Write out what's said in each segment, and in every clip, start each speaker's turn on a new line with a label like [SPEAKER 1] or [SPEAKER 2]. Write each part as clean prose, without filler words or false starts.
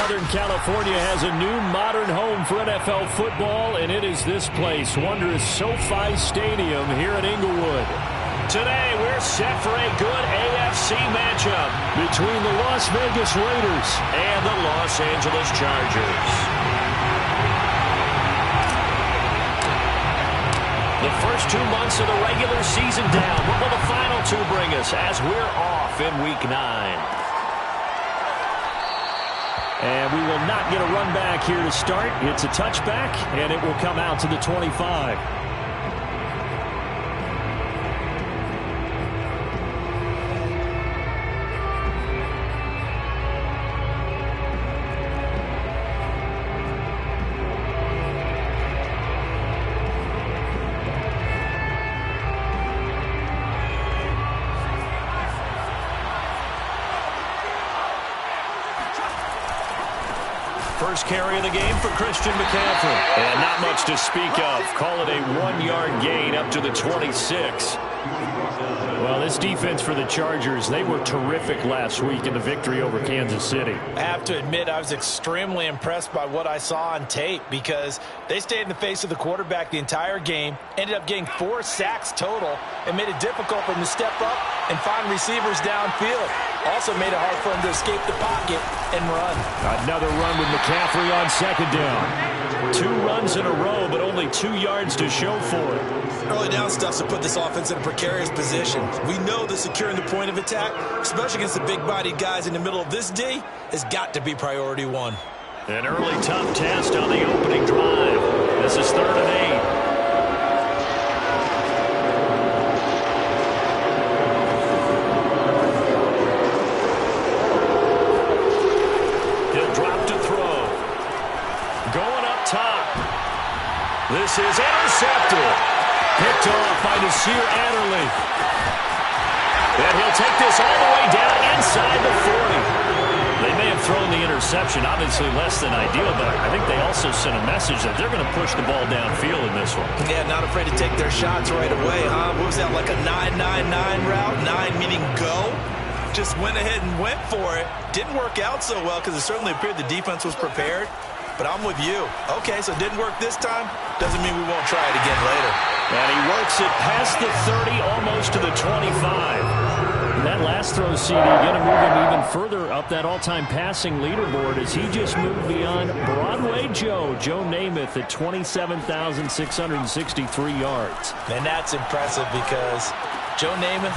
[SPEAKER 1] Southern California has a new modern home for NFL football, and it is this place, wondrous SoFi Stadium here in Inglewood. Today, we're set for a good AFC matchup between the Las Vegas Raiders and the Los Angeles Chargers. The first 2 months of the regular season down. What will the final 2 bring us as we're off in Week 9? And we will not get a run back here to start. It's a touchback, and it will come out to the 25. First carry of the game for Christian McCaffrey. And not much to speak of. Call it a 1-yard gain up to the 26. Well, this defense for the Chargers, they were terrific last week in the victory over Kansas City.
[SPEAKER 2] I have to admit, I was extremely impressed by what I saw on tape because they stayed in the face of the quarterback the entire game, ended up getting 4 sacks total, and made it difficult for him to step up and find receivers downfield. Also made it hard for him to escape the pocket and run.
[SPEAKER 1] Another run with McCaffrey on second down. 2 runs in a row, but only 2 yards to show for it.
[SPEAKER 2] Early down stuff to put this offense in a precarious position. We know that securing the point of attack, especially against the big-bodied guys in the middle of this D, has got to be priority 1.
[SPEAKER 1] An early tough test on the opening drive. This is 3rd and 8. This is intercepted. Picked off by Nasir Adderley. And he'll take this all the way down inside the 40. They may have thrown the interception, obviously less than ideal, but I think they also sent a message that they're going to push the ball downfield in this one.
[SPEAKER 2] Yeah, not afraid to take their shots right away, huh? What was that, like a 9-9-9 route? 9 meaning go? Just went ahead and went for it. Didn't work out so well because it certainly appeared the defense was prepared. But I'm with you. Okay, so it didn't work this time. Doesn't mean we won't try it again later.
[SPEAKER 1] And he works it past the 30, almost to the 25. That last throw, CD, going to move him even further up that all-time passing leaderboard as he just moved beyond Broadway Joe Namath at 27,663 yards.
[SPEAKER 2] And that's impressive because Joe Namath,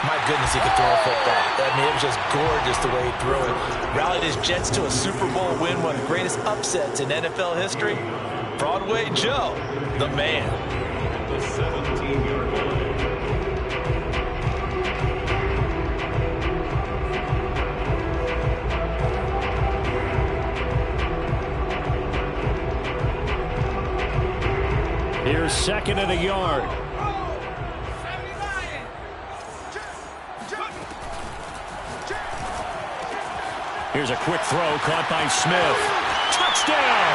[SPEAKER 2] my goodness, he could throw a football. I mean, it was just gorgeous the way he threw it. Rallied his Jets to a Super Bowl win, one of the greatest upsets in NFL history. Broadway Joe, the man. The 17-yard line.
[SPEAKER 1] Here's 2nd and a yard. Here's a quick throw caught by Smith. Touchdown!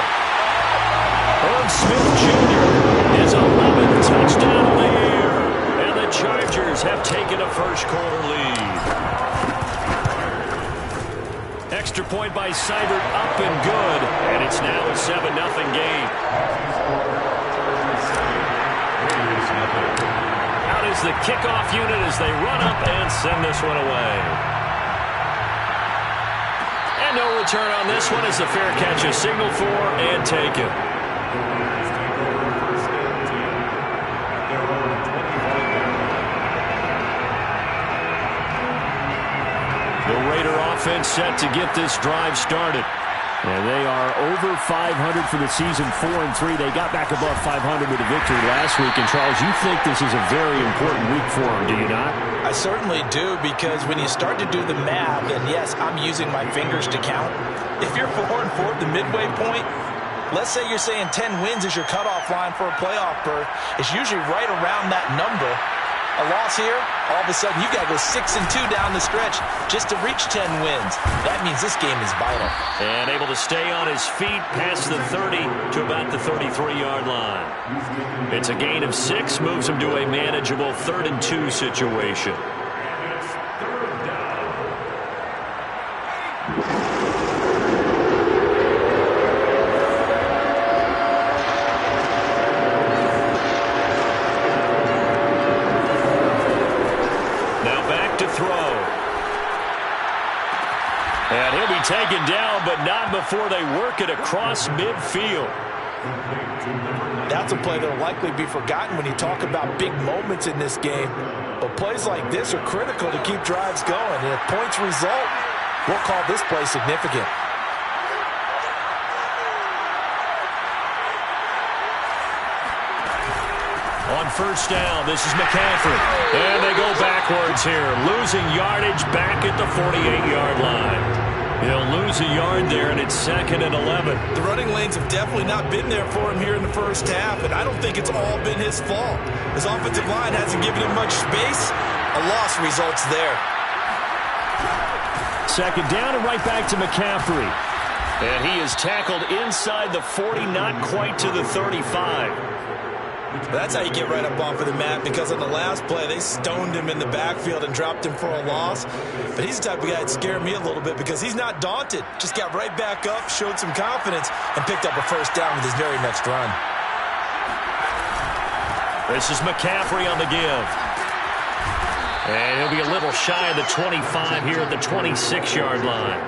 [SPEAKER 1] Irv Smith Jr. is 11th touchdown of the year. And the Chargers have taken a first-quarter lead. Extra point by Seibert up and good. And it's now a 7-0 game. Out is the kickoff unit as they run up and send this one away. No return on this one as the fair catch is signaled for and taken. The Raider offense set to get this drive started. And they are over 500 for the season, 4-3. They got back above 500 with a victory last week. And, Charles, you think this is a very important week for them, do you not?
[SPEAKER 2] I certainly do, because when you start to do the math, and yes, I'm using my fingers to count. If you're 4-4 at the midway point, let's say you're saying 10 wins is your cutoff line for a playoff berth. It's usually right around that number. A loss here, all of a sudden you've got to go 6-2 down the stretch just to reach 10 wins. That means this game is vital.
[SPEAKER 1] And able to stay on his feet past the 30 to about the 33-yard line. It's a gain of 6, moves him to a manageable 3rd and 2 situation. throw. And he'll be taken down, but not before they work it across midfield.
[SPEAKER 2] That's a play that will likely be forgotten when you talk about big moments in this game. But plays like this are critical to keep drives going. And if points result, we'll call this play significant.
[SPEAKER 1] On first down, this is McCaffrey. And they go backwards here, losing yardage back at the 48-yard line. He'll lose a yard there, and it's 2nd and 11.
[SPEAKER 2] The running lanes have definitely not been there for him here in the first half, and I don't think it's all been his fault. His offensive line hasn't given him much space. A loss results there.
[SPEAKER 1] 2nd down and right back to McCaffrey. And he is tackled inside the 40, not quite to the 35.
[SPEAKER 2] That's how you get right up off of the mat, because on the last play, they stoned him in the backfield and dropped him for a loss. But he's the type of guy that scared me a little bit because he's not daunted. Just got right back up, showed some confidence, and picked up a first down with his very next run.
[SPEAKER 1] This is McCaffrey on the give. And he'll be a little shy of the 25 here at the 26-yard line.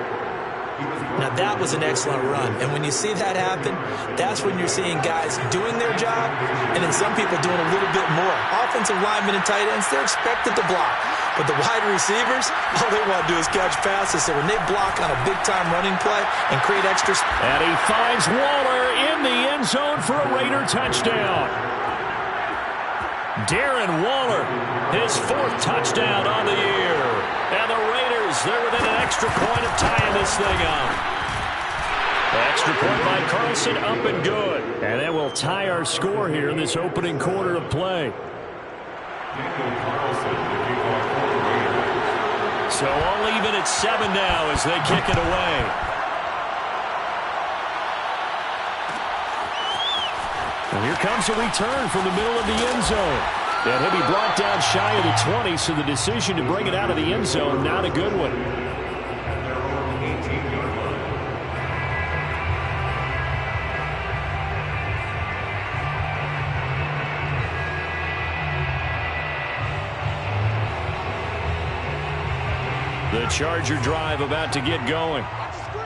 [SPEAKER 2] Now, that was an excellent run. And when you see that happen, that's when you're seeing guys doing their job and then some people doing a little bit more. Offensive linemen and tight ends, they're expected to block. But the wide receivers, all they want to do is catch passes. So when they block on a big-time running play and create extra space.
[SPEAKER 1] And he finds Waller in the end zone for a Raider touchdown. Darren Waller, his 4th touchdown on the year. And the Raiders, they're within an extra point of tying this thing up. Extra point by Carlson, up and good. And that will tie our score here in this opening quarter of play. So all even at 7 now as they kick it away. And here comes a return from the middle of the end zone. And he'll be brought down shy of the 20, so the decision to bring it out of the end zone, not a good one. The Charger drive about to get going.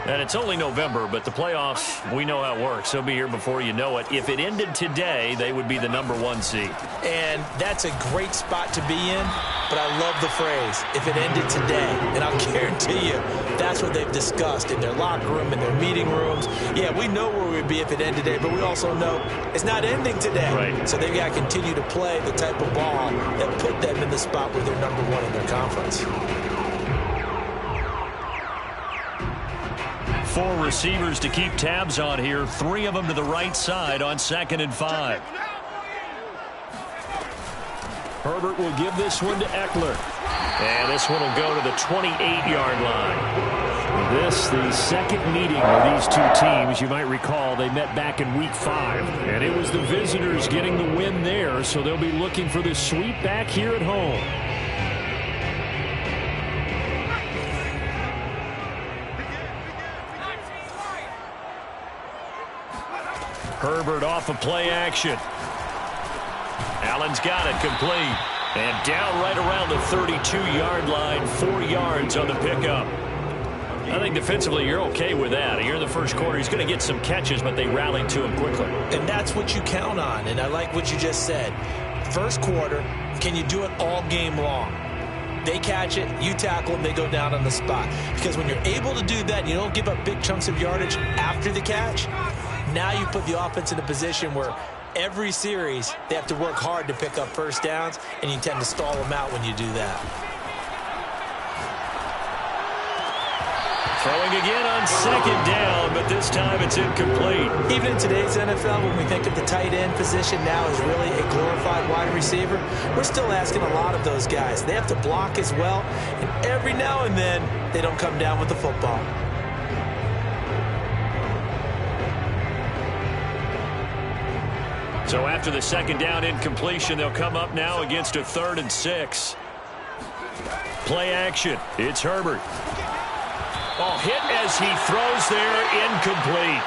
[SPEAKER 1] And it's only November, but the playoffs, we know how it works. They'll be here before you know it. If it ended today, they would be the #1 seed.
[SPEAKER 2] And that's a great spot to be in, but I love the phrase, if it ended today. And I'll guarantee you, that's what they've discussed in their locker room, in their meeting rooms. Yeah, we know where we'd be if it ended today, but we also know it's not ending today.
[SPEAKER 1] Right.
[SPEAKER 2] So they've got to continue to play the type of ball that put them in the spot where they're #1 in their conference.
[SPEAKER 1] 4 receivers to keep tabs on here. 3 of them to the right side on 2nd and 5. Herbert will give this one to Eckler. And this one will go to the 28-yard line. This, the second meeting of these two teams. You might recall they met back in Week 5. And it was the visitors getting the win there, so they'll be looking for this sweep back here at home. Herbert off of play action. Allen's got it complete. And down right around the 32-yard line, 4 yards on the pickup. I think defensively you're okay with that. Here in the first quarter, he's going to get some catches, but they rallied to him quickly.
[SPEAKER 2] And that's what you count on, and I like what you just said. First quarter, can you do it all game long? They catch it, you tackle them, they go down on the spot. Because when you're able to do that, you don't give up big chunks of yardage after the catch. Now you put the offense in a position where every series they have to work hard to pick up first downs, and you tend to stall them out when you do that.
[SPEAKER 1] Throwing again on 2nd down, but this time it's incomplete.
[SPEAKER 2] Even in today's NFL, when we think of the tight end position now as really a glorified wide receiver, we're still asking a lot of those guys. They have to block as well, and every now and then they don't come down with the football.
[SPEAKER 1] So after the 2nd down incompletion, they'll come up now against a 3rd and 6. Play action. It's Herbert. Oh, hit as he throws there, incomplete.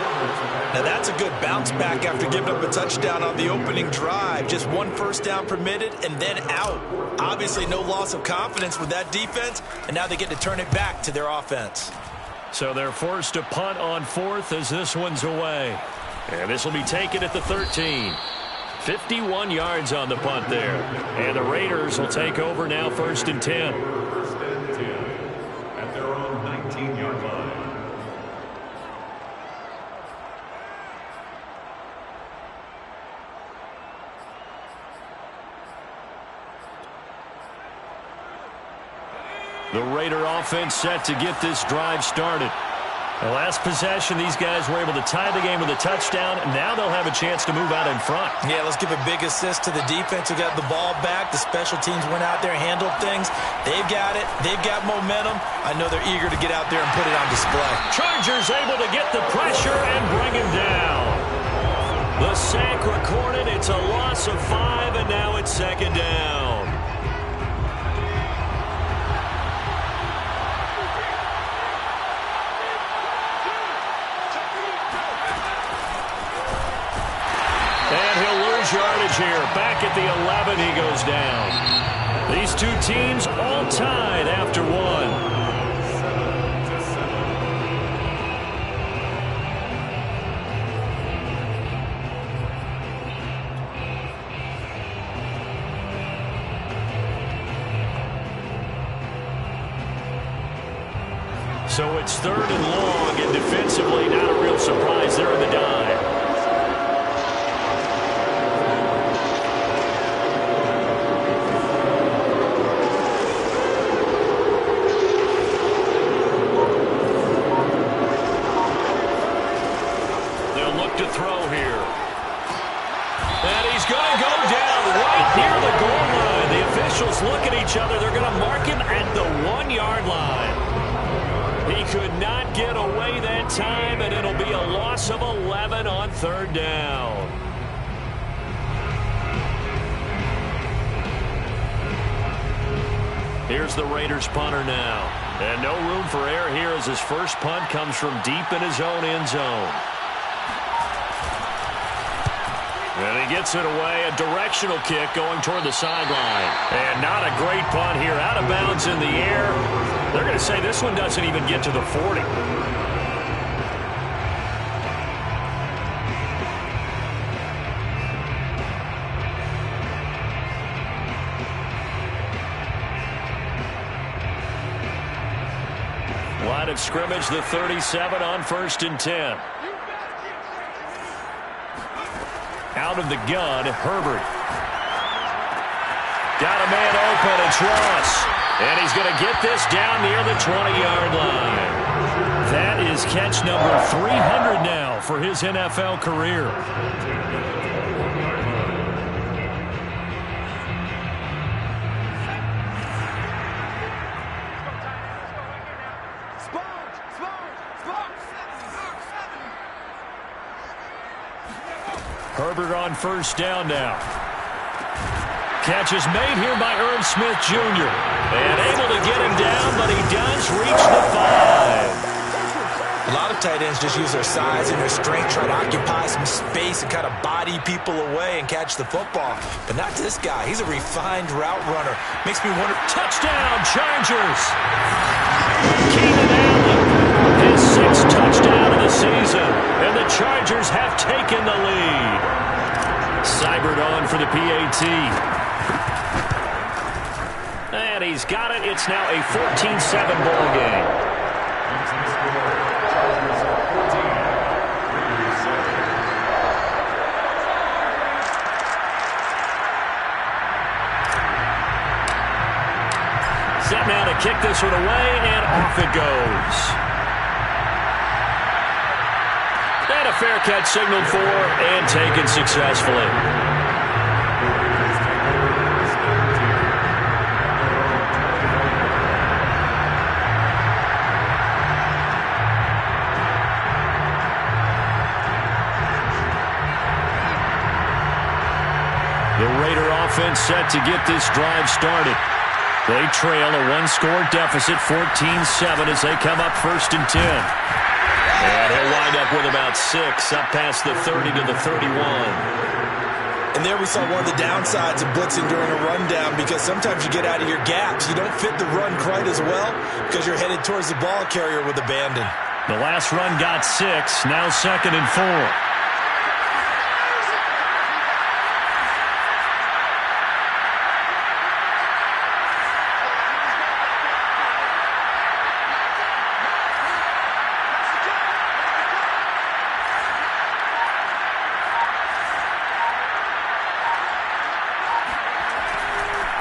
[SPEAKER 2] Now that's a good bounce back after giving up a touchdown on the opening drive. Just one first down permitted and then out. Obviously no loss of confidence with that defense, and now they get to turn it back to their offense.
[SPEAKER 1] So they're forced to punt on fourth as this one's away. And this will be taken at the 13. 51 yards on the punt there. And the Raiders will take over now, 1st and 10.
[SPEAKER 3] At their own 19-yard line.
[SPEAKER 1] The Raider offense set to get this drive started. The last possession, these guys were able to tie the game with a touchdown, and now they'll have a chance to move out in front.
[SPEAKER 2] Yeah, let's give a big assist to the defense who got the ball back. The special teams went out there, handled things. They've got it. They've got momentum. I know they're eager to get out there and put it on display.
[SPEAKER 1] Chargers able to get the pressure and bring him down. The sack recorded. It's a loss of 5, and now it's 2nd down. And he'll lose yardage here. Back at the 11, he goes down. These two teams all tied after one. So it's 3rd and long, and defensively not a real surprise there in the dive. To throw here. And he's going to go down right near the goal line. The officials look at each other. They're going to mark him at the 1-yard line. He could not get away that time, and it'll be a loss of 11 on 3rd down. Here's the Raiders punter now. And no room for error here as his first punt comes from deep in his own end zone. And he gets it away, a directional kick going toward the sideline. And not a great punt here, out of bounds in the air. They're going to say this one doesn't even get to the 40. Line of scrimmage, the 37 on 1st and 10. Out of the gun, Herbert. Got a man open, it's Ross. And he's going to get this down near the 20-yard line. That is catch number 300 now for his NFL career. Herbert on 1st down now. Catch is made here by Irv Smith Jr. And able to get him down, but he does reach the 5.
[SPEAKER 2] A lot of tight ends just use their size and their strength, try to occupy some space and kind of body people away and catch the football. But not this guy. He's a refined route runner. Makes me wonder.
[SPEAKER 1] Touchdown, Chargers! Keenan Allen, his 6th touchdown of the season. And the Chargers have taken the lead. Seibert on for the PAT. And he's got it. It's now a 14-7 ball game. Set now to kick this one away, and off it goes. And a fair catch signaled for and taken successfully. The Raider offense set to get this drive started. They trail a one-score deficit, 14-7, as they come up 1st and 10. And he'll wind up with about 6, up past the 30 to the 31.
[SPEAKER 2] And there we saw one of the downsides of blitzing during a rundown, because sometimes you get out of your gaps. You don't fit the run quite as well because you're headed towards the ball carrier with abandon.
[SPEAKER 1] The last run got 6, now 2nd and 4.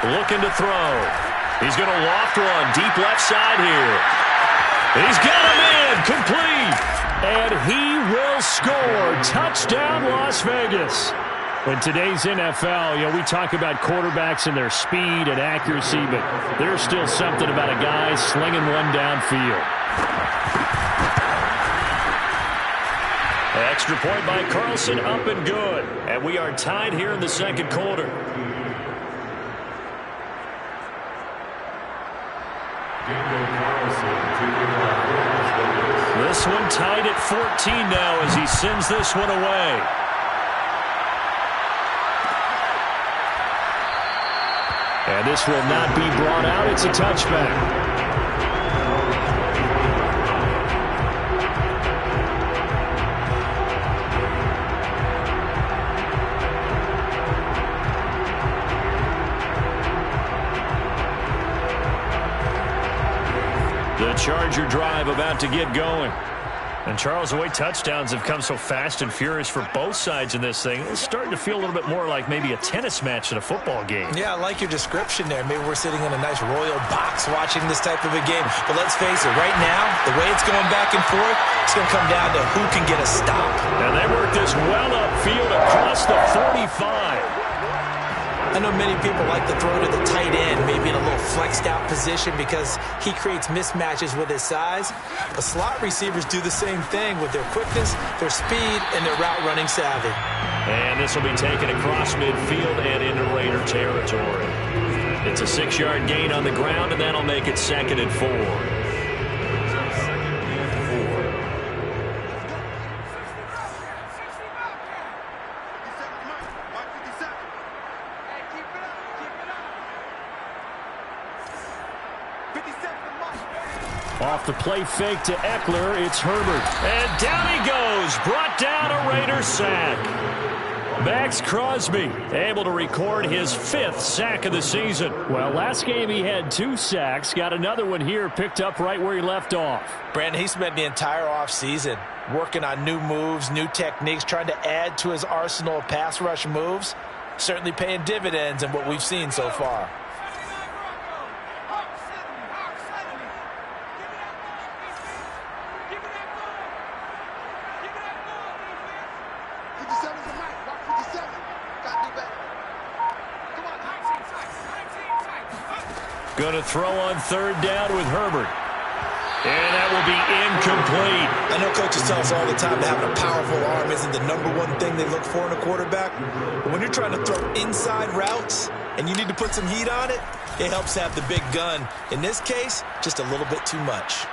[SPEAKER 1] Looking to throw. He's going to loft one deep left side here. He's got him in. Complete. And he will score. Touchdown, Las Vegas. In today's NFL, we talk about quarterbacks and their speed and accuracy, but there's still something about a guy slinging one downfield. Extra point by Carlson, up and good. And we are tied here in the second quarter. This one tied at 14 now as he sends this one away. And this will not be brought out. It's a touchback. The Charger drive about to get going. And, Charles, the way touchdowns have come so fast and furious for both sides in this thing, it's starting to feel a little bit more like maybe a tennis match in a football game.
[SPEAKER 2] Yeah, I like your description there. Maybe we're sitting in a nice royal box watching this type of a game. But let's face it, right now, the way it's going back and forth, it's going to come down to who can get a stop.
[SPEAKER 1] And they work this well upfield across the 45.
[SPEAKER 2] I know many people like to throw to the tight end, maybe in a little flexed out position because he creates mismatches with his size. But slot receivers do the same thing with their quickness, their speed, and their route running savvy.
[SPEAKER 1] And this will be taken across midfield and into Raider territory. It's a 6-yard gain on the ground, and that'll make it 2nd and 4. Off the play fake to Eckler, it's Herbert. And down he goes, brought down a Raider sack. Max Crosby able to record his 5th sack of the season. Well, last game he had 2 sacks, got another one here, picked up right where he left off.
[SPEAKER 2] Brandon, he spent the entire offseason working on new moves, new techniques, trying to add to his arsenal of pass rush moves. Certainly paying dividends in what we've seen so far.
[SPEAKER 1] Going to throw on 3rd down with Herbert. And that will be incomplete.
[SPEAKER 2] I know coaches tell us all the time that having a powerful arm isn't the #1 thing they look for in a quarterback. But when you're trying to throw inside routes and you need to put some heat on it, it helps have the big gun. In this case, just a little bit too much.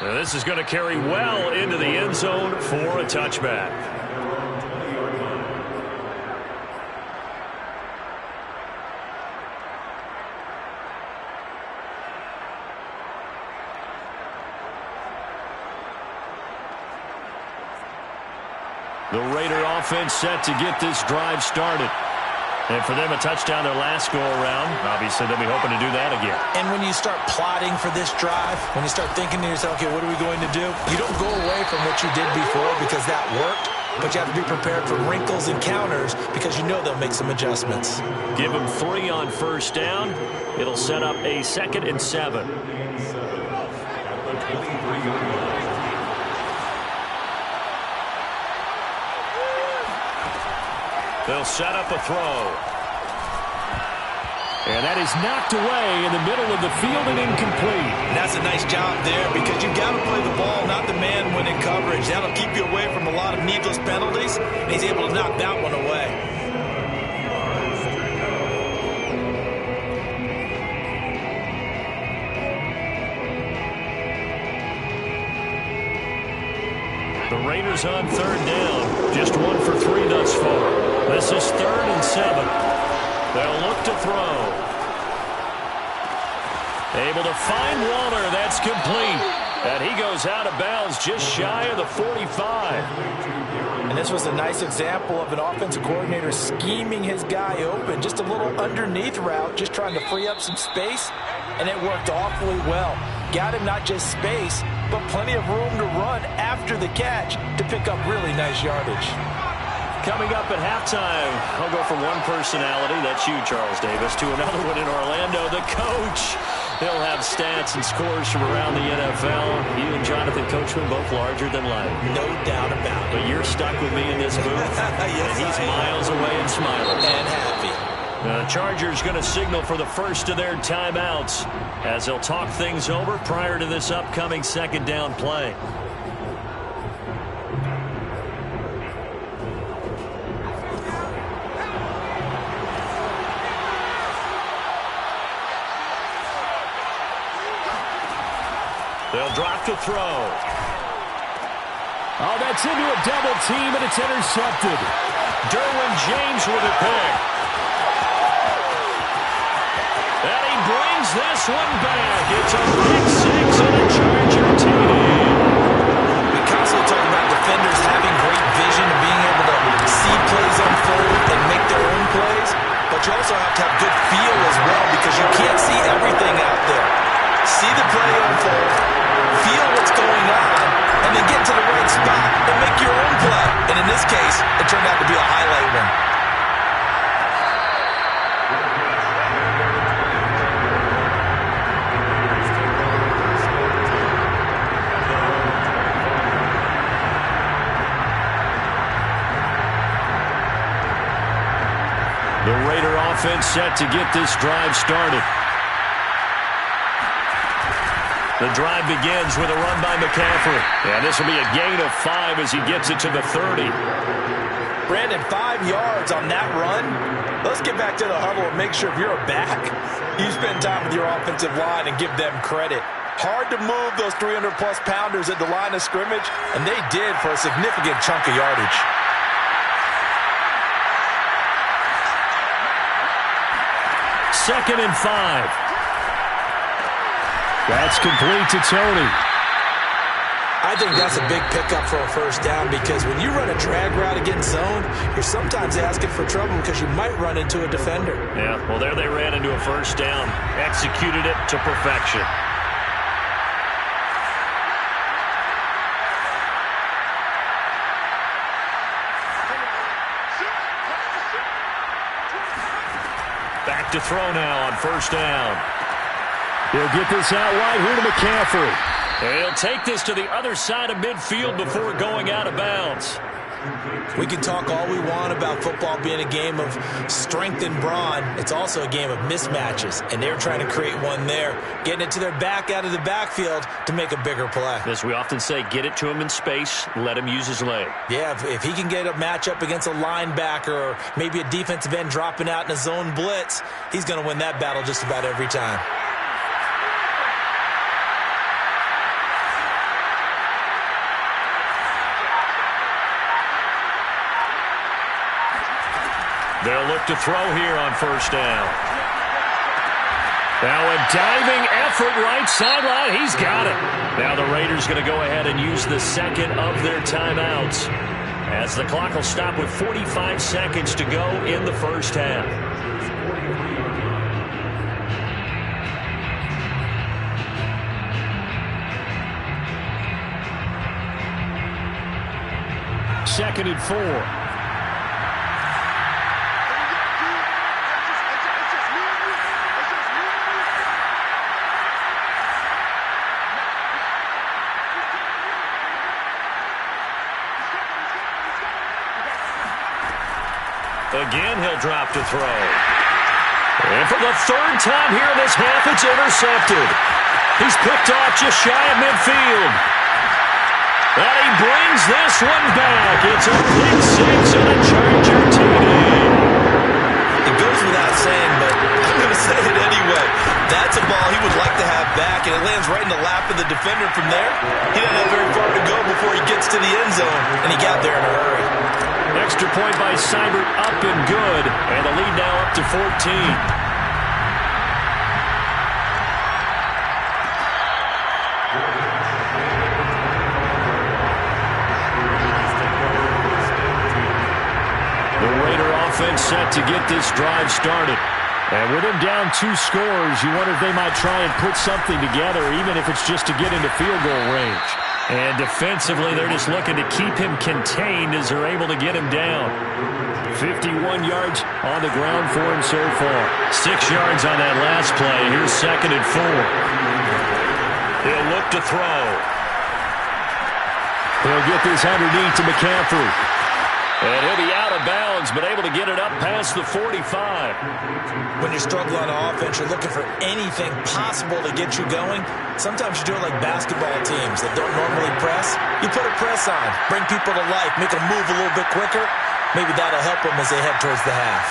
[SPEAKER 1] Now this is going to carry well into the end zone for a touchback. The Raider offense set to get this drive started. And for them, a touchdown their last go-around. Obviously, they'll be hoping to do that again.
[SPEAKER 2] And when you start plotting for this drive, when you start thinking to yourself, okay, what are we going to do? You don't go away from what you did before because that worked, but you have to be prepared for wrinkles and counters because you know they'll make some adjustments.
[SPEAKER 1] Give them 3 on 1st down. It'll set up a 2nd and 7. They'll set up a throw. And that is knocked away in the middle of the field and incomplete.
[SPEAKER 2] And that's a nice job there because you've got to play the ball, not the man when in coverage. That'll keep you away from a lot of needless penalties, and he's able to knock that one away.
[SPEAKER 1] Raiders on third down. Just 1 for 3 thus far. This is 3rd and 7. They'll look to throw. Able to find Waller. That's complete. And he goes out of bounds just shy of the 45.
[SPEAKER 2] And this was a nice example of an offensive coordinator scheming his guy open. Just a little underneath route, just trying to free up some space. And it worked awfully well. Got him not just space, but plenty of room to run after the catch to pick up really nice yardage.
[SPEAKER 1] Coming up at halftime, I'll go from one personality, that's you, Charles Davis, to another one in Orlando, the coach. He'll have stats and scores from around the NFL. You and Jonathan Coachman both larger than life.
[SPEAKER 2] No doubt about it.
[SPEAKER 1] But you're stuck with me in this booth,
[SPEAKER 2] yes,
[SPEAKER 1] and he's miles away and smiling.
[SPEAKER 2] And happy.
[SPEAKER 1] The Chargers going to signal for the first of their timeouts as they'll talk things over prior to this upcoming second down play. They'll drop to throw. Oh, that's into a double team, and it's intercepted. Derwin James with a pick. And he brings this one back. It's a pick six and a Charger TD.
[SPEAKER 2] We constantly talk about defenders having great vision and being able to see plays unfold and make their own plays. But you also have to have good feel as well because you can't see everything out there. See the play unfold, feel what's going on, and then get to the right spot and make your own play. And in this case, it turned out to be a highlight one.
[SPEAKER 1] The Raider offense set to get this drive started. The drive begins with a run by McCaffrey. And this will be a gain of 5 as he gets it to the 30.
[SPEAKER 2] Brandon, 5 yards on that run. Let's get back to the huddle and make sure if you're a back, you spend time with your offensive line and give them credit. Hard to move those 300-plus pounders at the line of scrimmage, and they did for a significant chunk of yardage.
[SPEAKER 1] Second and 5. That's complete to Tony.
[SPEAKER 2] I think that's a big pickup for a first down because when you run a drag route against zone, you're sometimes asking for trouble because you might run into a defender.
[SPEAKER 1] Yeah, well, there they ran into a first down. Executed it to perfection. Back to throw now on first down. He'll get this out wide here to McCaffrey. He'll take this to the other side of midfield before going out of bounds.
[SPEAKER 2] We can talk all we want about football being a game of strength and brawn. It's also a game of mismatches, and they're trying to create one there, getting it to their back out of the backfield to make a bigger play.
[SPEAKER 1] As we often say, get it to him in space, let him use his leg.
[SPEAKER 2] Yeah, if he can get a matchup against a linebacker or maybe a defensive end dropping out in a zone blitz, he's going to win that battle just about every time.
[SPEAKER 1] They'll look to throw here on first down. Now a diving effort right sideline. He's got it. Now the Raiders going to go ahead and use the second of their timeouts as the clock will stop with 45 seconds to go in the first half. Second and 4. Again, he'll drop to throw. And for the third time here in this half, it's intercepted. He's picked off just shy of midfield. And he brings this one back. It's a pick six and a Charger TD.
[SPEAKER 2] It goes without saying, but I'm going to say it anyway. That's That's a ball he would like to have back, and it lands right in the lap of the defender from there. He doesn't have very far to go before he gets to the end zone, and he got there in a hurry.
[SPEAKER 1] Extra point by Seibert, up and good, and the lead now up to 14. Offense set to get this drive started. And with him down 2 scores, you wonder if they might try and put something together, even if it's just to get into field goal range. And defensively, they're just looking to keep him contained as they're able to get him down. 51 yards on the ground for him so far. 6 yards on that last play. Here's 2nd and 4. He'll look to throw. He'll get this underneath to McCaffrey. And he'll be out of bounds, but able to get it up past the 45.
[SPEAKER 2] When you struggle on offense, you're looking for anything possible to get you going. Sometimes you do it like basketball teams that don't normally press. You put a press on, bring people to life, make them move a little bit quicker. Maybe that'll help them as they head towards the half.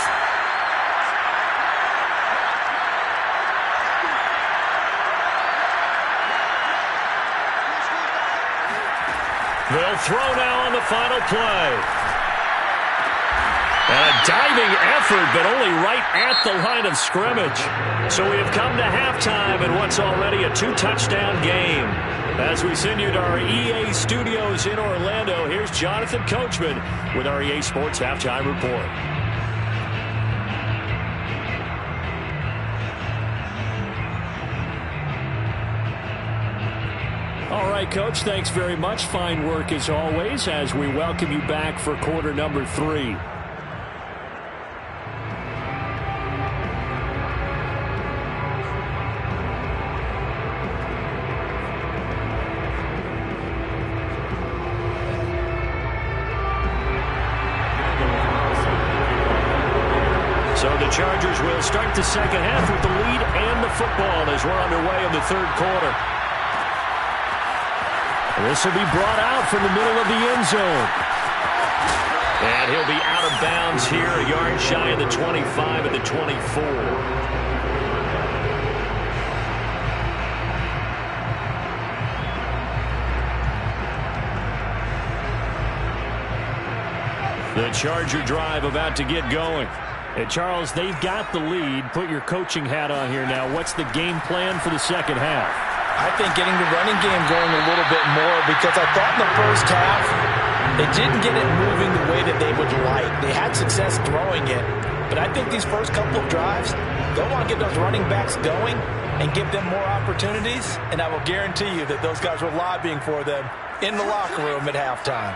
[SPEAKER 1] They'll throw now on the final play. And a diving effort, but only right at the line of scrimmage. So we have come to halftime in what's already a 2-touchdown game. As we send you to our EA studios in Orlando, here's Jonathan Coachman with our EA Sports Halftime Report. All right, Coach, thanks very much. Fine work as always as we welcome you back for quarter number 3. So the Chargers will start the second half with the lead and the football as we're underway in the 3rd quarter. This will be brought out from the middle of the end zone. And he'll be out of bounds here, a yard shy of the 25 at the 24. The Charger drive about to get going. And Charles, they've got the lead. Put your coaching hat on here now. What's the game plan for the second half?
[SPEAKER 2] I think getting the running game going a little bit more, because I thought in the first half they didn't get it moving the way that they would like. They had success throwing it, but I think these first couple of drives, they'll want to get those running backs going and give them more opportunities, and I will guarantee you that those guys were lobbying for them in the locker room at halftime.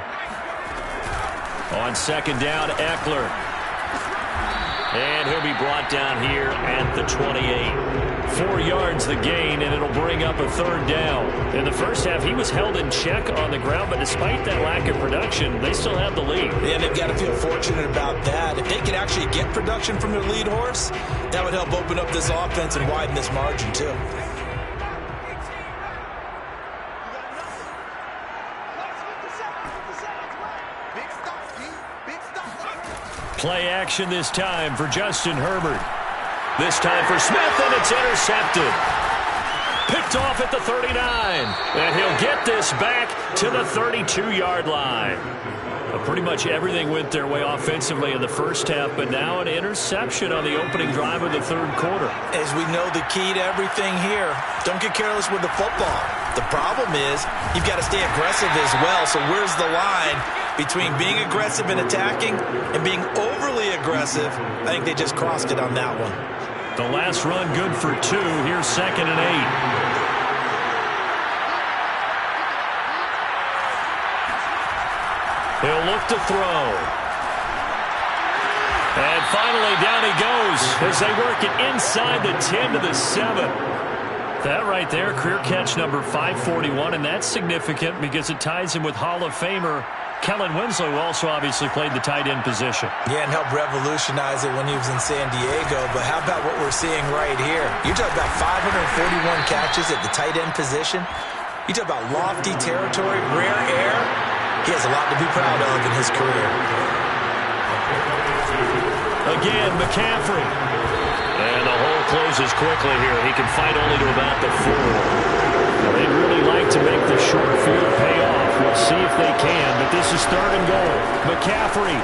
[SPEAKER 1] On second down, Eckler. And he'll be brought down here at the 28. 4 yards the gain, and it'll bring up a 3rd down. In the first half, he was held in check on the ground, but despite that lack of production, they still have the lead.
[SPEAKER 2] Yeah, they've got to feel fortunate about that. If they could actually get production from their lead horse, that would help open up this offense and widen this margin, too.
[SPEAKER 1] Play action this time for Justin Herbert. This time for Smith, and it's intercepted. Picked off at the 39. And he'll get this back to the 32-yard line. Pretty much everything went their way offensively in the first half, but now an interception on the opening drive of the 3rd quarter.
[SPEAKER 2] As we know, the key to everything here, don't get careless with the football. The problem is you've got to stay aggressive as well, so where's the line between being aggressive and attacking and being overly aggressive? I think they just crossed it on that one.
[SPEAKER 1] The last run good for 2. Here's 2nd and 8. He'll look to throw. And finally down he goes as they work it inside the 10 to the 7. That right there, career catch number 541, and that's significant because it ties him with Hall of Famer Kellen Winslow, who also obviously played the tight end position. Yeah, and helped revolutionize it when he was in San Diego. But how about what we're seeing right here? You're talking about 541 catches at the tight end position. You talk about lofty territory, rare air. He has a lot to be proud of in his career. Again, McCaffrey. And the whole closes quickly here. He can fight only to about the 4. Well, they'd really like to make the short field pay off. We'll see if they can, but this is 3rd and goal. McCaffrey.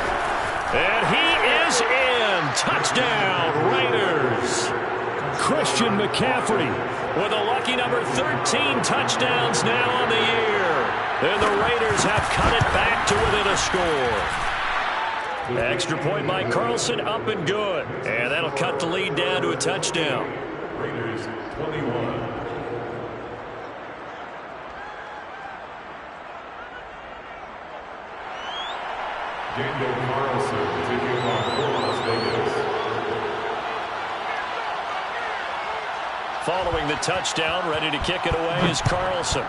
[SPEAKER 1] And he is in. Touchdown, Raiders. Christian McCaffrey with a lucky number 13 touchdowns now on the year. And the Raiders have cut it back to within a score. Extra point by Carlson, up and good. And that'll cut the lead down to a touchdown.
[SPEAKER 3] Raiders 21. Daniel Carlson taking off for Las Vegas.
[SPEAKER 1] Following the touchdown, ready to kick it away is Carlson.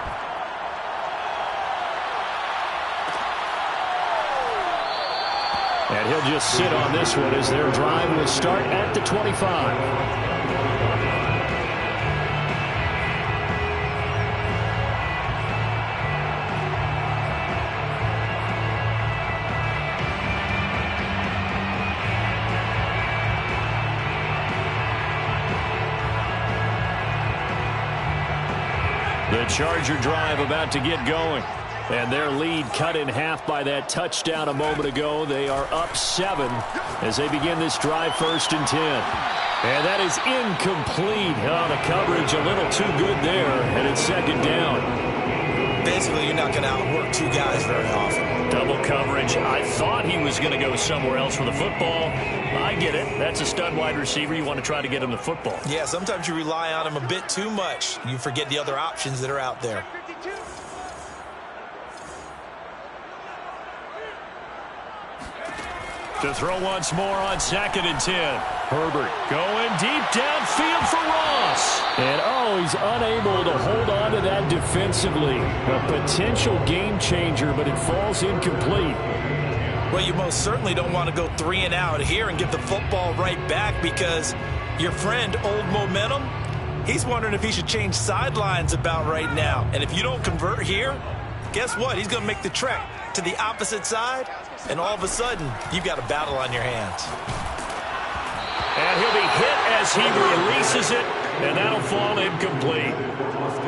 [SPEAKER 1] And he'll just sit on this one as their drive will start at the 25. The Charger drive about to get going. And their lead cut in half by that touchdown a moment ago. They are up 7 as they begin this drive, 1st and 10. And that is incomplete. Oh, the coverage a little too good there, and it's 2nd down.
[SPEAKER 2] Basically, you're not going to outwork 2 guys very often.
[SPEAKER 1] Double coverage. I thought he was going to go somewhere else for the football. I get it. That's a stud wide receiver. You want to try to get him the football.
[SPEAKER 2] Yeah, sometimes you rely on him a bit too much. You forget the other options that are out there.
[SPEAKER 1] To throw once more on 2nd and 10. Herbert going deep downfield for Ross. And, he's unable to hold on to that defensively. A potential game changer, but it falls incomplete.
[SPEAKER 2] Well, you most certainly don't want to go 3 and out here and give the football right back because your friend, Old Momentum, he's wondering if he should change sidelines about right now. And if you don't convert here, guess what? He's going to make the trek to the opposite side, and all of a sudden, you've got a battle on your hands.
[SPEAKER 1] And he'll be hit as he releases it, and that'll fall incomplete.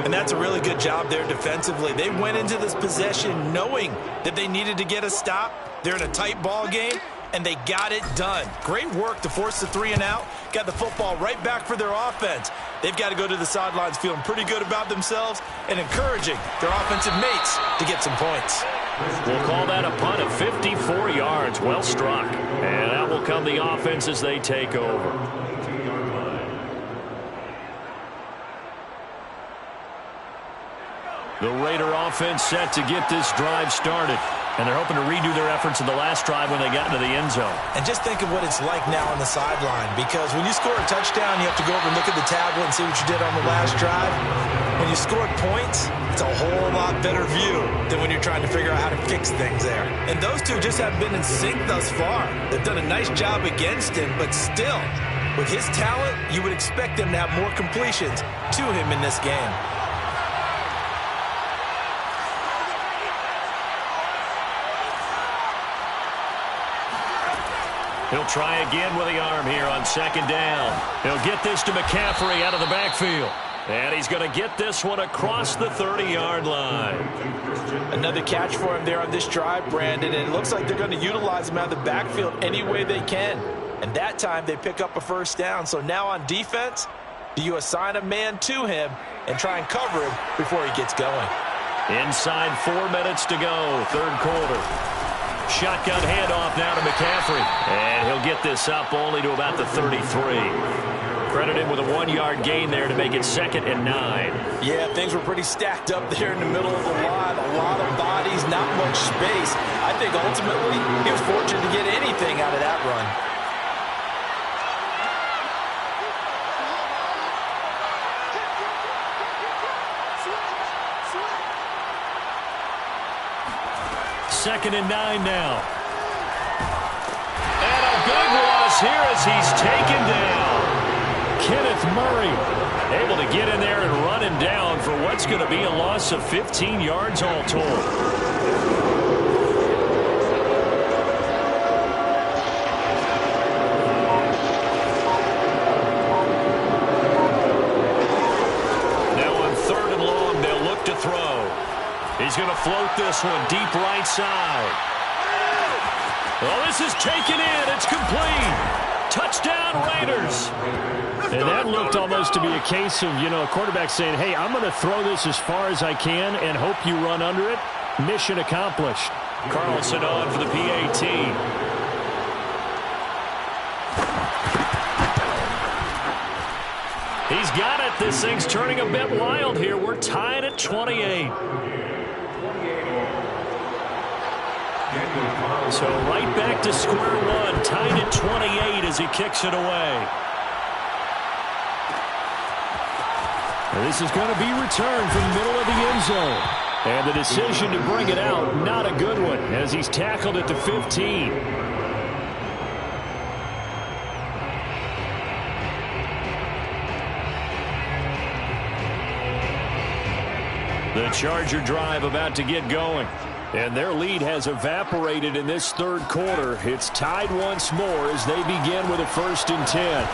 [SPEAKER 2] And that's a really good job there defensively. They went into this possession knowing that they needed to get a stop. They're in a tight ball game, and they got it done. Great work to force the 3 and out. Got the football right back for their offense. They've got to go to the sidelines feeling pretty good about themselves and encouraging their offensive mates to get some points.
[SPEAKER 1] We'll call that a punt of 54 yards. Well struck. And out will come the offense as they take over. The Raider offense set to get this drive started. And they're hoping to redo their efforts in the last drive when they got into the end zone.
[SPEAKER 2] And just think of what it's like now on the sideline, because when you score a touchdown, you have to go over and look at the tablet and see what you did on the last drive. When you scored points, it's a whole lot better view than when you're trying to figure out how to fix things there. And those two just haven't been in sync thus far. They've done a nice job against him, but still, with his talent, you would expect them to have more completions to him in this game.
[SPEAKER 1] He'll try again with the arm here on 2nd down. He'll get this to McCaffrey out of the backfield. And he's going to get this one across the 30-yard line.
[SPEAKER 2] Another catch for him there on this drive, Brandon. And it looks like they're going to utilize him out of the backfield any way they can. And that time they pick up a 1st down. So now on defense, do you assign a man to him and try and cover him before he gets going?
[SPEAKER 1] Inside 4 minutes to go, 3rd quarter. Shotgun handoff now to McCaffrey. And he'll get this up only to about the 33. Credit him with a 1-yard gain there to make it 2nd and 9.
[SPEAKER 2] Yeah, things were pretty stacked up there in the middle of the line. A lot of bodies, not much space. I think ultimately he was fortunate to get anything out of that run.
[SPEAKER 1] Second and 9 now. And a big loss here as he's taken down. Kenneth Murray able to get in there and run him down for what's going to be a loss of 15 yards all told. going to float this one deep right side. Well, this is taken in. It's complete. Touchdown, Raiders.
[SPEAKER 4] And that looked almost to be a case of, a quarterback saying, hey, I'm going to throw this as far as I can and hope you run under it. Mission accomplished.
[SPEAKER 1] Carlson on for the PAT. He's got it. This thing's turning a bit wild here. We're tied at 28. So right back to square one. Tied at 28 as he kicks it away.
[SPEAKER 4] This is going to be returned from the middle of the end zone. And the decision to bring it out, not a good one, as he's tackled at the 15.
[SPEAKER 1] The Charger drive about to get going.
[SPEAKER 4] And their lead has evaporated in this third quarter. It's tied once more as they begin with a 1st and 10.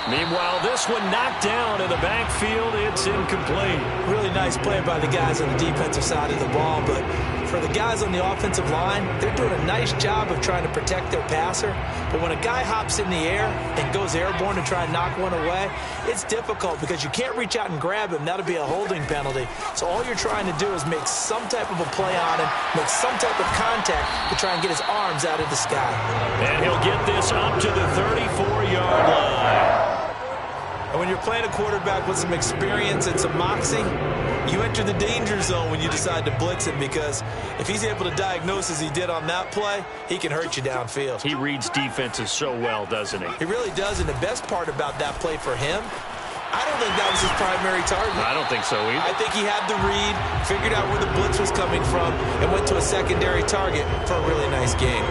[SPEAKER 1] Meanwhile, this one knocked down in the backfield. It's incomplete.
[SPEAKER 2] Really nice play by the guys on the defensive side of the ball, but for the guys on the offensive line, they're doing a nice job of trying to protect their passer. But when a guy hops in the air and goes airborne to try and knock one away, it's difficult because you can't reach out and grab him. That'll be a holding penalty. So all you're trying to do is make some type of a play on him, make some type of contact to try and get his arms out of the sky.
[SPEAKER 1] And he'll get this up to the 34-yard line.
[SPEAKER 2] And when you're playing a quarterback with some experience and some moxie, you enter the danger zone when you decide to blitz him, because if he's able to diagnose as he did on that play, he can hurt you downfield.
[SPEAKER 1] He reads defenses so well, doesn't he?
[SPEAKER 2] He really does, and the best part about that play for him, I don't think that was his primary target.
[SPEAKER 1] I don't think so either.
[SPEAKER 2] I think he had the read, figured out where the blitz was coming from, and went to a secondary target for a really nice game.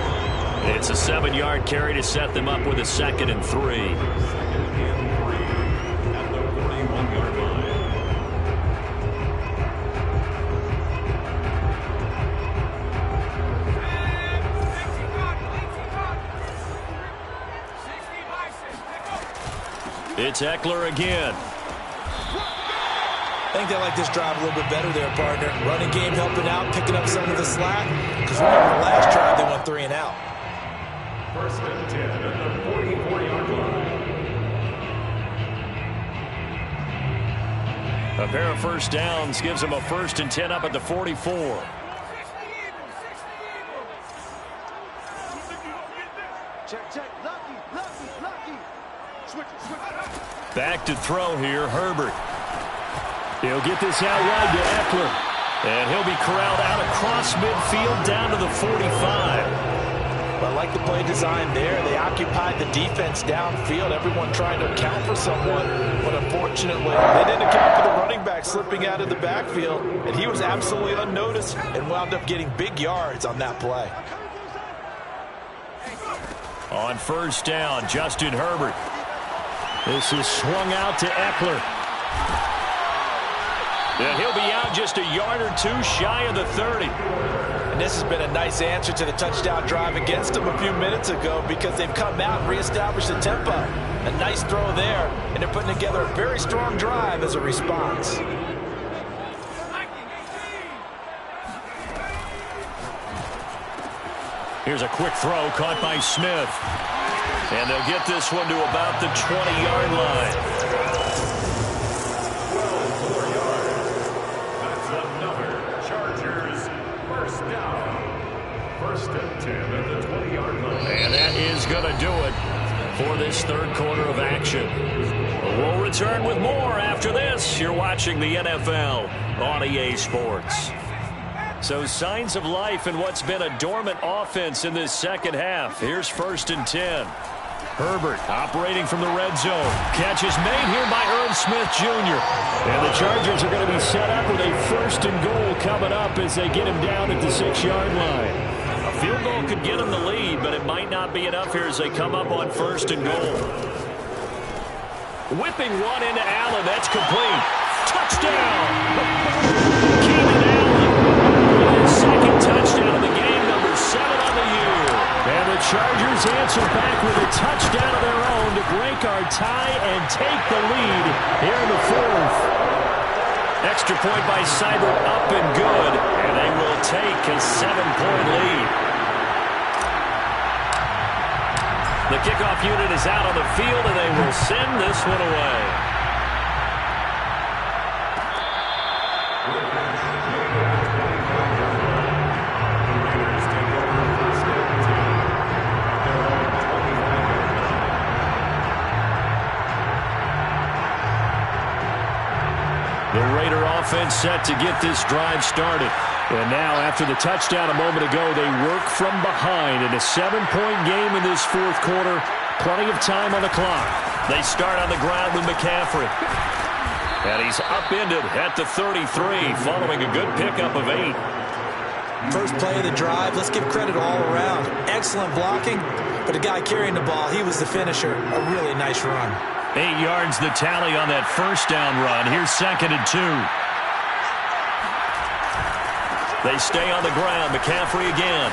[SPEAKER 1] It's a 7-yard carry to set them up with a 2nd and 3. It's Eckler again.
[SPEAKER 2] I think they like this drive a little bit better there, partner. Running game helping out, picking up some of the slack. Because remember, the last drive, they went 3 and out.
[SPEAKER 3] 1st and 10 at the 44-yard line.
[SPEAKER 1] A pair of first downs gives them a 1st and 10 up at the 44.
[SPEAKER 5] Check. Lucky. Switch.
[SPEAKER 1] Back to throw here, Herbert.
[SPEAKER 4] He'll get this out wide to Eckler.
[SPEAKER 1] And he'll be corralled out across midfield down to the 45.
[SPEAKER 2] But I like the play design there. They occupied the defense downfield, everyone trying to account for someone. But unfortunately, they didn't account for the running back slipping out of the backfield. And he was absolutely unnoticed and wound up getting big yards on that play.
[SPEAKER 1] On first down, Justin Herbert.
[SPEAKER 4] This is swung out to Eckler.
[SPEAKER 1] And he'll be out just a yard or two shy of the 30.
[SPEAKER 2] And this has been a nice answer to the touchdown drive against them a few minutes ago, because they've come out and reestablished the tempo. A nice throw there, and they're putting together a very strong drive as a response.
[SPEAKER 1] Here's a quick throw caught by Smith. And they'll get this one to about the 20-yard line.
[SPEAKER 3] 12 yards. That's another Chargers 1st down. 1st and 10 at the 20-yard line.
[SPEAKER 1] And that is going to do it for this third quarter of action. We'll return with more after this. You're watching the NFL on EA Sports. So signs of life in what's been a dormant offense in this second half. Here's 1st and 10. Herbert operating from the red zone. Catch is made here by Irv Smith Jr.
[SPEAKER 4] And the Chargers are going to be set up with a 1st and goal coming up as they get him down at the 6-yard line.
[SPEAKER 1] A field goal could get them the lead, but it might not be enough here as they come up on 1st and goal. Whipping one into Allen. That's complete. Touchdown! Keenan Allen. His 2nd touchdown of the game, number 7 on the year.
[SPEAKER 4] And the Chargers answer back with a touchdown of their own to break our tie and take the lead here in the 4th. extra point by Seibert up and good, and they will take a 7-point lead. The kickoff unit is out on the field, and they will send this one away. The Raider offense set to get this drive started. And now, after the touchdown a moment ago, they work from behind in a 7-point game in this fourth quarter. Plenty of time on the clock. They start on the ground with McCaffrey. And he's upended at the 33, following a good pickup of 8.
[SPEAKER 2] First play of the drive, let's give credit all around. Excellent blocking, but the guy carrying the ball, he was the finisher. A really nice run.
[SPEAKER 4] 8 yards the tally on that first down run. Here's 2nd and 2. They stay on the ground. McCaffrey again.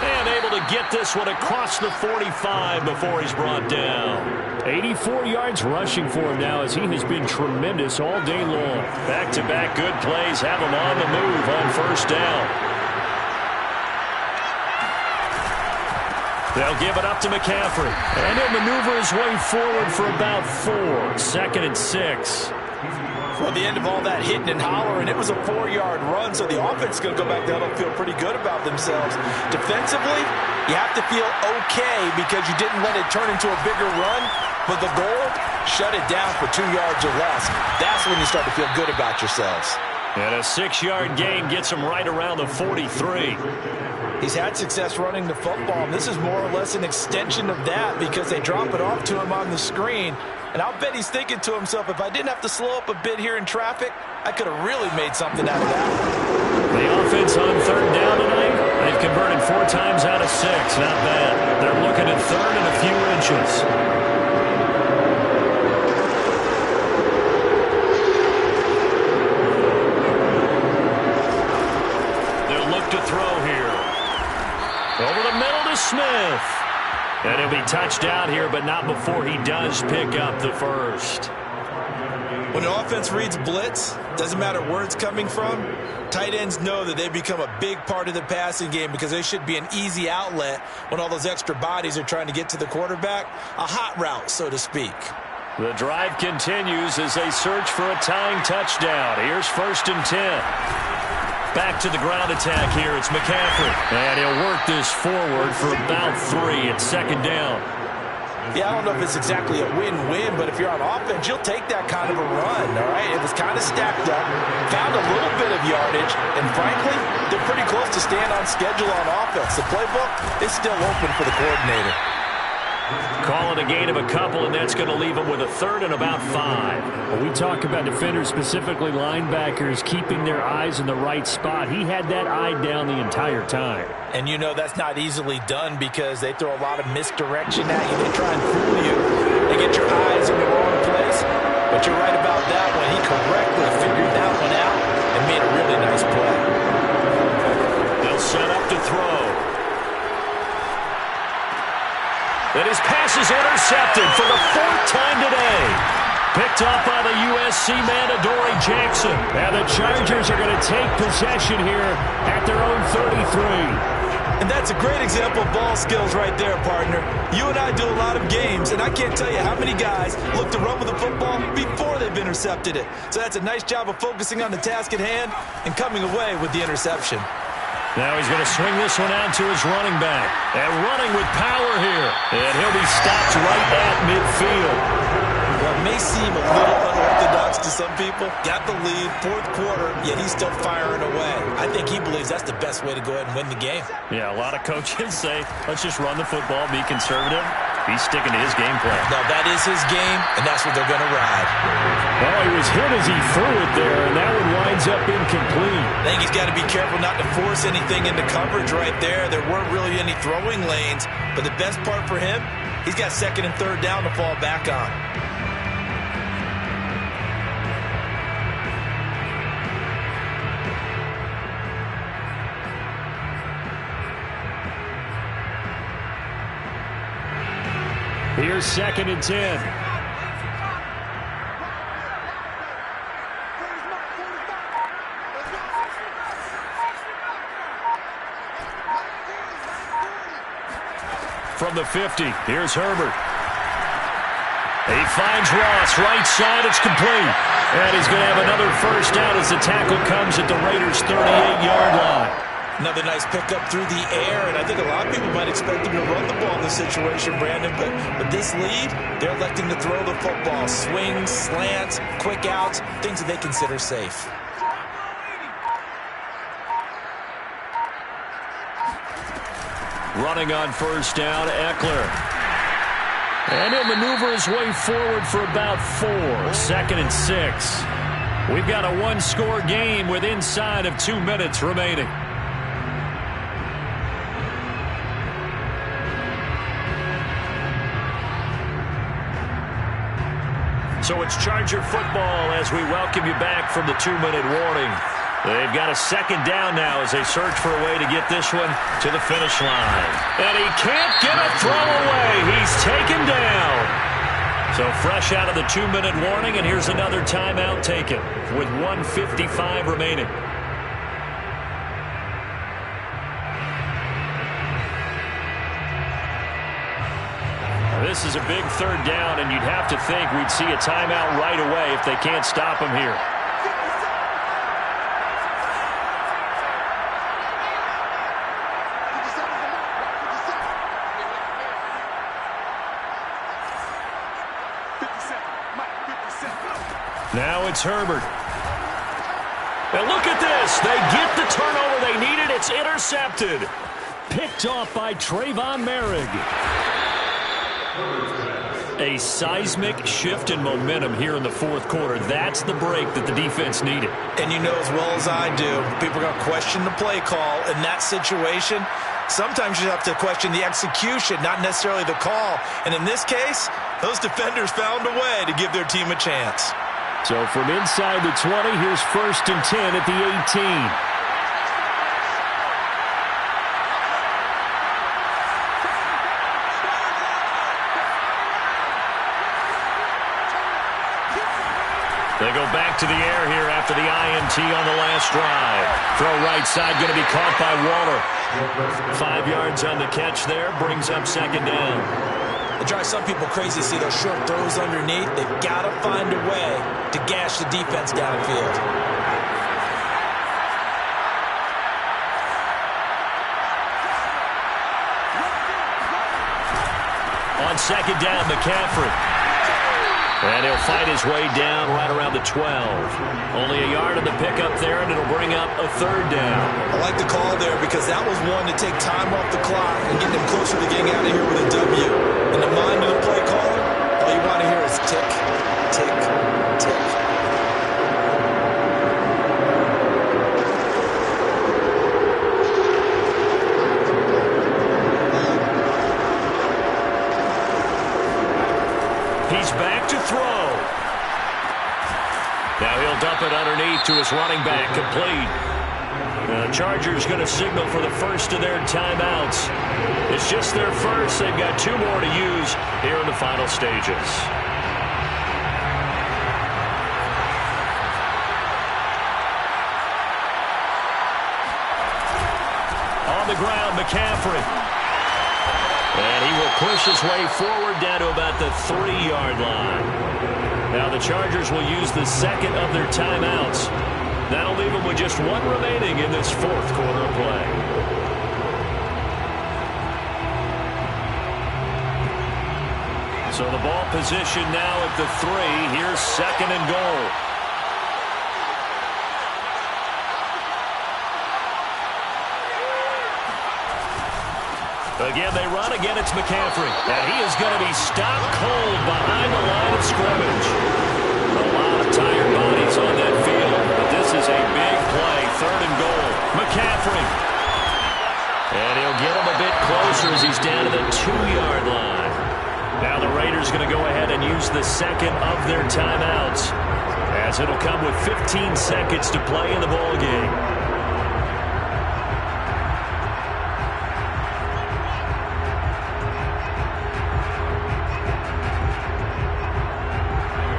[SPEAKER 4] And able to get this one across the 45 before he's brought down. 84 yards rushing for him now, as he has been tremendous all day long. Back-to-back good plays have him on the move on first down. They'll give it up to McCaffrey. And he'll maneuver his way forward for about 4. 2nd and 6.
[SPEAKER 2] Well, the end of all that hitting and hollering, it was a 4-yard run, so the offense is going to go back down and feel pretty good about themselves. Defensively, you have to feel okay because you didn't let it turn into a bigger run, but the goal, shut it down for 2 yards or less. That's when you start to feel good about yourselves.
[SPEAKER 4] And a 6-yard gain gets him right around the 43.
[SPEAKER 2] He's had success running the football, and this is more or less an extension of that because they drop it off to him on the screen. And I'll bet he's thinking to himself, if I didn't have to slow up a bit here in traffic, I could have really made something out of that.
[SPEAKER 4] The offense on 3rd down tonight, they've converted 4 times out of 6. Not bad. They're looking at 3rd and a few inches. They'll look to throw here. Over the middle to Smith. And he'll be touched out here, but not before he does pick up the first.
[SPEAKER 2] When the offense reads blitz, doesn't matter where it's coming from, tight ends know that they become a big part of the passing game because they should be an easy outlet when all those extra bodies are trying to get to the quarterback. A hot route, so to speak.
[SPEAKER 4] The drive continues as they search for a tying touchdown. Here's 1st and 10. Back to the ground attack here. It's McCaffrey. And he'll work this forward for about 3 at 2nd down.
[SPEAKER 2] Yeah, I don't know if it's exactly a win-win, but if you're on offense, you'll take that kind of a run, all right? It was kind of stacked up, found a little bit of yardage, and frankly, they're pretty close to staying on schedule on offense. The playbook is still open for the coordinator.
[SPEAKER 4] Call it a gain of a couple, and that's going to leave them with a 3rd and about 5. When we talk about defenders, specifically linebackers, keeping their eyes in the right spot, he had that eye down the entire time.
[SPEAKER 2] And you know that's not easily done because they throw a lot of misdirection at you. They try and fool you. They get your eyes in the wrong place. But you're right about that one. He correctly figured that one out and made a really nice play.
[SPEAKER 4] They'll set up to throw. And his pass is intercepted for the 4th time today. Picked off by the USC man, Adoree Jackson. And the Chargers are going to take possession here at their own 33.
[SPEAKER 2] And that's a great example of ball skills right there, partner. You and I do a lot of games, and I can't tell you how many guys look to run with the football before they've intercepted it. So that's a nice job of focusing on the task at hand and coming away with the interception.
[SPEAKER 4] Now he's going to swing this one out to his running back. And running with power here. And he'll be stopped right at midfield.
[SPEAKER 2] Well, it may seem a little unorthodox to some people. Got the lead, 4th quarter, yet he's still firing away. I think he believes that's the best way to go ahead and win the game.
[SPEAKER 4] Yeah, a lot of coaches say, let's just run the football, be conservative. He's sticking to his game plan.
[SPEAKER 2] Now, that is his game, and that's what they're going to ride.
[SPEAKER 4] Well, he was hit as he threw it there, and that one winds up incomplete.
[SPEAKER 2] I think he's got to be careful not to force anything into coverage right there. There weren't really any throwing lanes, but the best part for him, he's got 2nd and 3rd down to fall back on.
[SPEAKER 4] Here's 2nd and 10. from the 50. Here's Herbert. He finds Ross, right side, it's complete. And he's going to have another first down as the tackle comes at the Raiders' 38-yard line.
[SPEAKER 2] Another nice pickup through the air, and I think a lot of people might expect him to run the ball in this situation, Brandon, but with this lead, they're electing to throw the football. Swings, slants, quick outs, things that they consider safe.
[SPEAKER 4] Running on first down, Eckler. And he'll maneuver his way forward for about 4. 2nd and 6. We've got a one-score game with inside of 2 minutes remaining. So it's Charger football as we welcome you back from the 2-minute warning. They've got a second down now as they search for a way to get this one to the finish line. And he can't get a throw away. He's taken down. So fresh out of the 2-minute warning, and here's another timeout taken with 1:55 remaining. This is a big third down, and you'd have to think we'd see a timeout right away if they can't stop him here. Now it's Herbert. And look at this. They get the turnover they needed. It's intercepted. Picked off by Trayvon Merrick. A seismic shift in momentum here in the fourth quarter. That's the break that the defense needed.
[SPEAKER 2] And you know as well as I do, people are going to question the play call in that situation. Sometimes you have to question the execution, not necessarily the call. And in this case, those defenders found a way to give their team a chance.
[SPEAKER 4] So from inside the 20, here's 1st and 10 at the 18. They go back to the air here after the INT on the last drive. Throw right side going to be caught by Waller. 5 yards on the catch there, brings up second down.
[SPEAKER 2] It drives some people crazy to see those short throws underneath. They've got to find a way to gash the defense downfield.
[SPEAKER 4] On second down, McCaffrey. And he'll fight his way down right around the 12. Only a yard on the pickup there, and it'll bring up a third down.
[SPEAKER 2] I like the call there because that was one to take time off the clock and get them closer to getting out of here with a W. In the mind of the play caller, all you want to hear is tick, tick, tick.
[SPEAKER 4] He's back to throw. Now he'll dump it underneath to his running back, complete. The Chargers going to signal for the first of their timeouts. It's just their first. They've got 2 more to use here in the final stages. On the ground, McCaffrey. And he will push his way forward down to about the 3-yard line. Now the Chargers will use the second of their timeouts. That'll leave them with just 1 remaining in this fourth quarter of play. So the ball position now at the 3. Here's 2nd and goal. Again, they run. Again, it's McCaffrey. And he is going to be stopped cold behind the line of scrimmage. A lot of tired bodies on that field, but this is a big play. 3rd and goal. McCaffrey. And he'll get him a bit closer as he's down to the 2-yard line. Now the Raiders going to go ahead and use the second of their timeouts, as it'll come with 15 seconds to play in the ball game.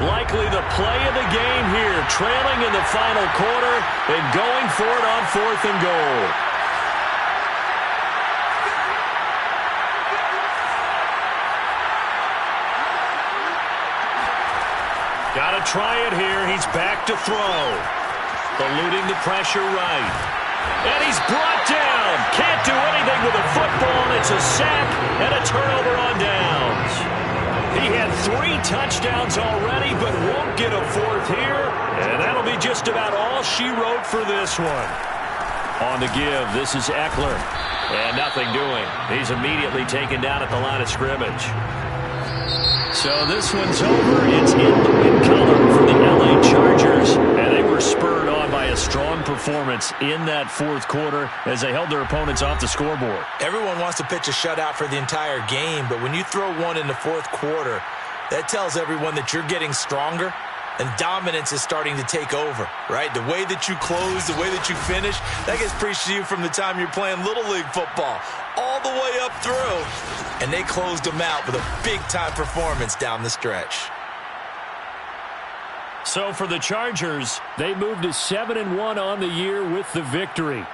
[SPEAKER 4] Likely the play of the game here, trailing in the final quarter and going for it on 4th and goal. They'll try it here. He's back to throw. Eluding the pressure right. And he's brought down. Can't do anything with a football. It's a sack and a turnover on downs. He had 3 touchdowns already, but won't get a 4th here. And that'll be just about all she wrote for this one. On the give, this is Eckler. And nothing doing. He's immediately taken down at the line of scrimmage. So this one's over. It's in the win column for the LA Chargers. And they were spurred on by a strong performance in that 4th quarter as they held their opponents off the scoreboard.
[SPEAKER 2] Everyone wants to pitch a shutout for the entire game, but when you throw one in the 4th quarter, that tells everyone that you're getting stronger and dominance is starting to take over, right? The way that you close, the way that you finish, that gets preached to you from the time you're playing Little League football all the way up through. And they closed them out with a big-time performance down the stretch.
[SPEAKER 4] So for the Chargers, they moved to 7-1 on the year with the victory.